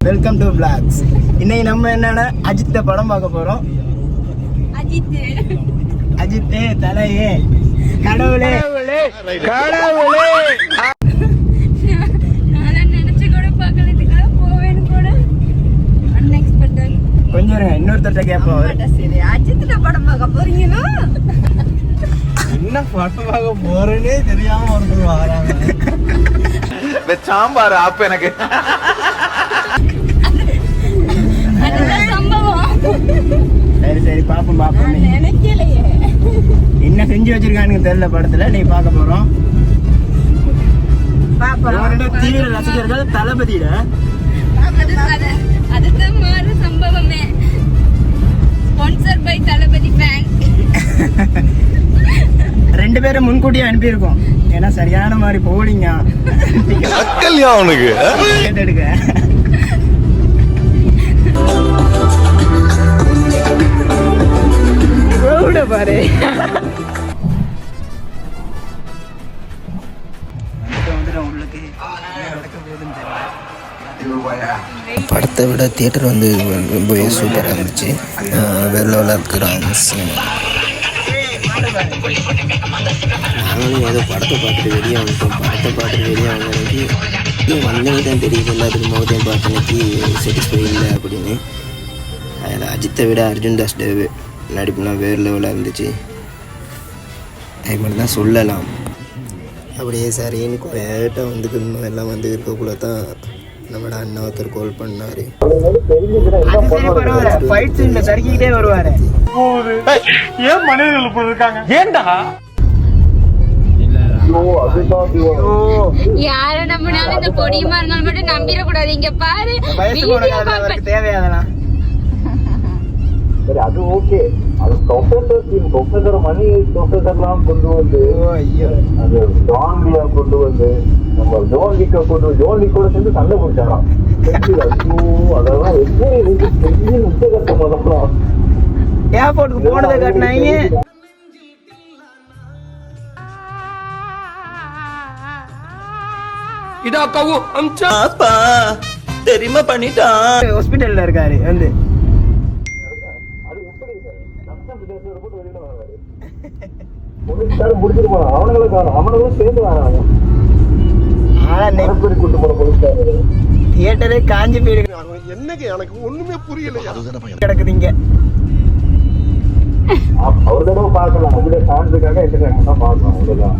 Welcome to vlogs. இன்னைக்கு நம்ம என்னன்னா அஜித் படம் பார்க்க போறோம். அஜித் தலையே கடவுளே கடவுளே. நான் நினைச்சு கூட பார்க்கல, இதுக்காக போவேன்னு கூட அன்எக்ஸ்பெக்டட். கொஞ்சம் இன்னொருத்தட்ட கேட்போம். சரி, அஜித் படம் பார்க்க போறீங்களா? என்ன படம் பார்க்க போறேன்னே தெரியாம ஒருத்தர் வராங்க. சாம்பார் ஆப்பு எனக்கு சரி சரி பாப்போம் பாப்போம். நினைக்கலையே என்ன செஞ்சு வச்சிருக்கானுங்க தெரியல படத்துல. நீ பார்க்க போறோம். தீவிர ரசிகர்கள் தளபதியில அதுதான் மாறு சம்பவமே. Sponsor by Thalapathy fan. 2 பேரும் முன்கூட்டியே அனுப்பியிருக்கோம். ஏன்னா சரியான மாதிரி போலிங்க அவனுக்கு எடுக்க. பாரு படத்தை விட தியேட்டர் வந்து ரொம்பவே சூப்பராக இருந்துச்சு. வேற லெவலில் இருக்கிறாங்க சினிமா. நாங்களும் ஏதோ படத்தை பார்த்துட்டு வெளியே வந்துட்டோம். படத்தை பார்த்துட்டு வெளியே வந்தனைக்கு வந்தனே தான் தெரியுது. எல்லாத்துக்கும் முகத்தையும் பார்த்தனைக்கு சாட்டிஸ்ஃபை இல்லை அப்படின்னு. அதில் அஜித்தை விட அர்ஜுன் தாஸ் நடிப்புலாம் வேறு லெவலாக இருந்துச்சு. அது மட்டும் தான் சொல்லலாம். அப்படியே சரின்னு லேட்டாக வந்துக்கணும் எல்லாம் வந்து இருக்கக்குள்ள தான் நம்மளோட அண்ணா ஒருத்தர் கால் பண்ணார். வருவாரு. ஏன் மனிதர்கள் இருக்காங்க? ஏண்டா யார நம்பினாலும் இந்த பொடியுமா இருந்தாலும் மட்டும் நம்பிடக்கூடாது. இங்க பாரு தேவையாதான். சரி, அது ஓகே. அது ப்ரொஃபசர் மணி ப்ரொஃபசர்லாம் கொண்டு வந்து அது ஜான்லியா கொண்டு வந்து நம்ம ஜோன்லிக்க கொண்டு ஜோன்லிக்கோட சேர்ந்து சண்டை பிடிச்சாராம். அதெல்லாம் எப்படி பெரிய உச்சகட்டம். அதெல்லாம் ஏர்போர்ட்டுக்கு போனதை காட்டினாங்க. இதா கவு அம்சா அப்பா தெரியுமா பண்ணிட்டான். ஹாஸ்பிட்டல்ல இருக்காரு வந்து. முடிச்சிட்டு போனான். அவனுங்களும் காணும். அவனுங்களும் சேர்ந்து வராங்க. கூட்டு போன போலீஸ்கார தியேட்டரே காஞ்சி போயிடு. என்னங்க எனக்கு ஒண்ணுமே புரியல. கிடக்குதுங்க. ஒரு தடவை பார்க்கலாம். அதுல சான்ஸுக்காக என்கிட்ட பார்க்கலாம். அவ்வளவுதான்.